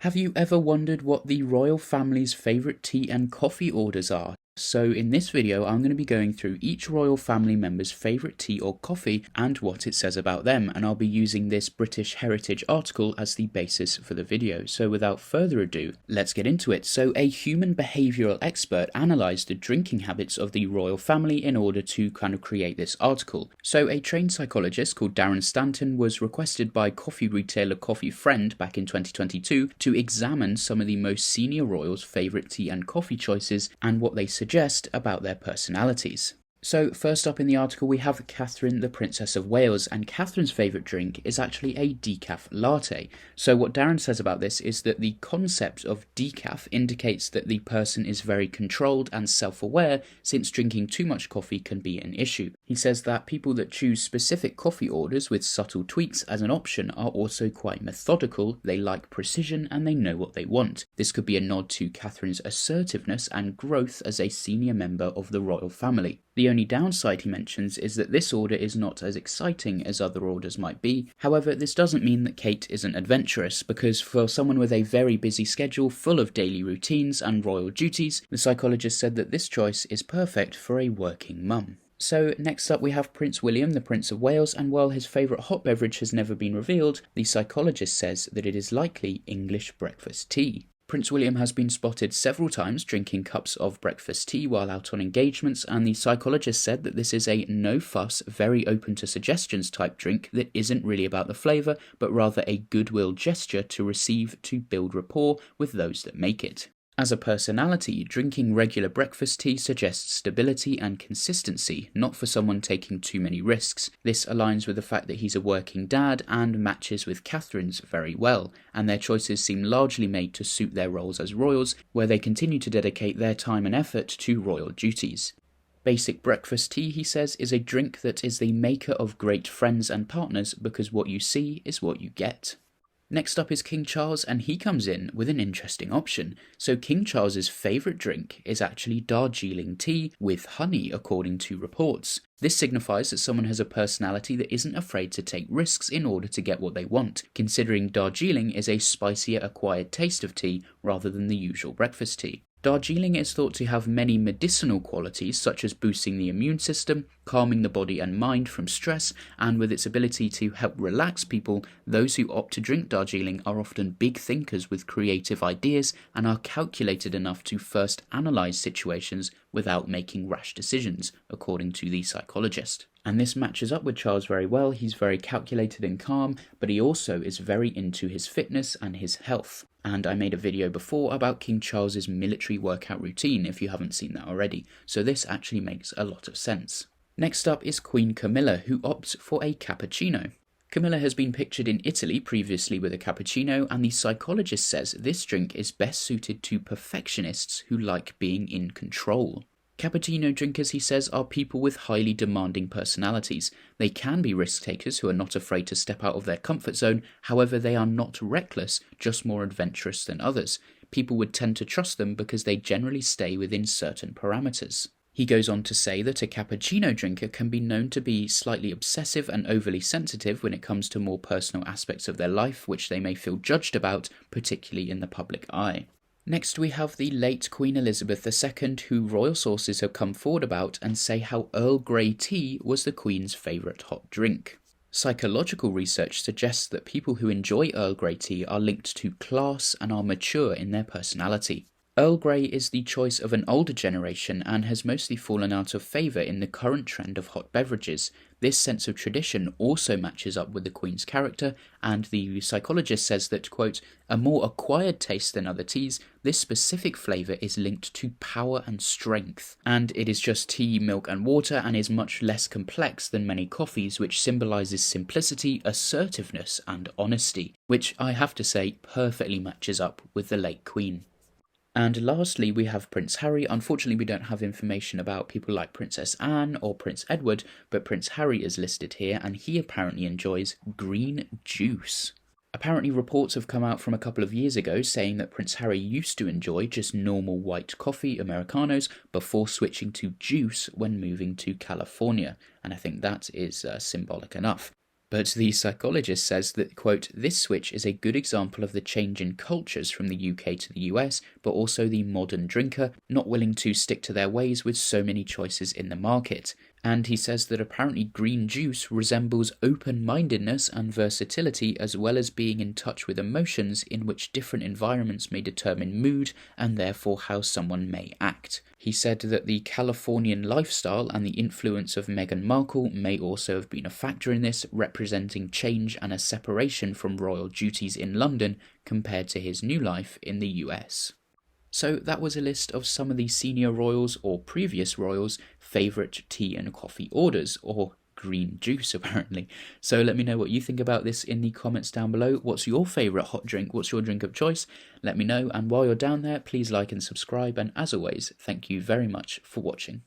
Have you ever wondered what the royal family's favourite tea and coffee orders are? So in this video I'm going to be going through each royal family member's favourite tea or coffee and what it says about them, and I'll be using this British Heritage article as the basis for the video. So without further ado, let's get into it. So a human behavioural expert analysed the drinking habits of the royal family in order to kind of create this article. So a trained psychologist called Darren Stanton was requested by coffee retailer Coffee Friend back in 2022 to examine some of the most senior royals' favourite tea and coffee choices and what they suggest about their personalities. So first up in the article we have Katherine, the Princess of Wales, and Katherine's favourite drink is actually a decaf latte. So what Darren says about this is that the concept of decaf indicates that the person is very controlled and self-aware, since drinking too much coffee can be an issue. He says that people that choose specific coffee orders with subtle tweaks as an option are also quite methodical, they like precision and they know what they want. This could be a nod to Katherine's assertiveness and growth as a senior member of the royal family. The only downside he mentions is that this order is not as exciting as other orders might be. However, this doesn't mean that Kate isn't adventurous, because for someone with a very busy schedule full of daily routines and royal duties, the psychologist said that this choice is perfect for a working mum. So next up we have Prince William, the Prince of Wales, and while his favourite hot beverage has never been revealed, the psychologist says that it is likely English breakfast tea. Prince William has been spotted several times drinking cups of breakfast tea while out on engagements, and the psychologist said that this is a no-fuss, very open to suggestions type drink that isn't really about the flavour, but rather a goodwill gesture to receive to build rapport with those that make it. As a personality, drinking regular breakfast tea suggests stability and consistency, not for someone taking too many risks. This aligns with the fact that he's a working dad and matches with Katherine's very well, and their choices seem largely made to suit their roles as royals, where they continue to dedicate their time and effort to royal duties. Basic breakfast tea, he says, is a drink that is the maker of great friends and partners, because what you see is what you get. Next up is King Charles, and he comes in with an interesting option. So King Charles's favourite drink is actually Darjeeling tea with honey, according to reports. This signifies that someone has a personality that isn't afraid to take risks in order to get what they want, considering Darjeeling is a spicier acquired taste of tea rather than the usual breakfast tea. Darjeeling is thought to have many medicinal qualities, such as boosting the immune system, calming the body and mind from stress, and with its ability to help relax people, those who opt to drink Darjeeling are often big thinkers with creative ideas and are calculated enough to first analyse situations without making rash decisions, according to the psychologist. And this matches up with Charles very well. He's very calculated and calm, but he also is very into his fitness and his health. And I made a video before about King Charles's military workout routine if you haven't seen that already, so this actually makes a lot of sense. Next up is Queen Camilla, who opts for a cappuccino. Camilla has been pictured in Italy previously with a cappuccino, and the psychologist says this drink is best suited to perfectionists who like being in control. Cappuccino drinkers, he says, are people with highly demanding personalities. They can be risk takers who are not afraid to step out of their comfort zone, however they are not reckless, just more adventurous than others. People would tend to trust them because they generally stay within certain parameters. He goes on to say that a cappuccino drinker can be known to be slightly obsessive and overly sensitive when it comes to more personal aspects of their life, which they may feel judged about, particularly in the public eye. Next we have the late Queen Elizabeth II, who royal sources have come forward about and say how Earl Grey tea was the Queen's favourite hot drink. Psychological research suggests that people who enjoy Earl Grey tea are linked to class and are mature in their personality. Earl Grey is the choice of an older generation and has mostly fallen out of favour in the current trend of hot beverages. This sense of tradition also matches up with the Queen's character, and the psychologist says that, quote, a more acquired taste than other teas, this specific flavour is linked to power and strength, and it is just tea, milk and water, and is much less complex than many coffees, which symbolises simplicity, assertiveness and honesty, which I have to say perfectly matches up with the late Queen. And lastly, we have Prince Harry. Unfortunately, we don't have information about people like Princess Anne or Prince Edward, but Prince Harry is listed here, and he apparently enjoys green juice. Apparently, reports have come out from a couple of years ago saying that Prince Harry used to enjoy just normal white coffee, Americanos, before switching to juice when moving to California, and I think that is symbolic enough. But the psychologist says that, quote, this switch is a good example of the change in cultures from the UK to the US, but also the modern drinker, not willing to stick to their ways with so many choices in the market. And he says that apparently green juice resembles open-mindedness and versatility, as well as being in touch with emotions, in which different environments may determine mood and therefore how someone may act. He said that the Californian lifestyle and the influence of Meghan Markle may also have been a factor in this, representing change and a separation from royal duties in London compared to his new life in the US. So that was a list of some of the senior royals or previous royals' favourite tea and coffee orders, or green juice apparently. So let me know what you think about this in the comments down below. What's your favourite hot drink? What's your drink of choice? Let me know, and while you're down there, please like and subscribe, and as always, thank you very much for watching.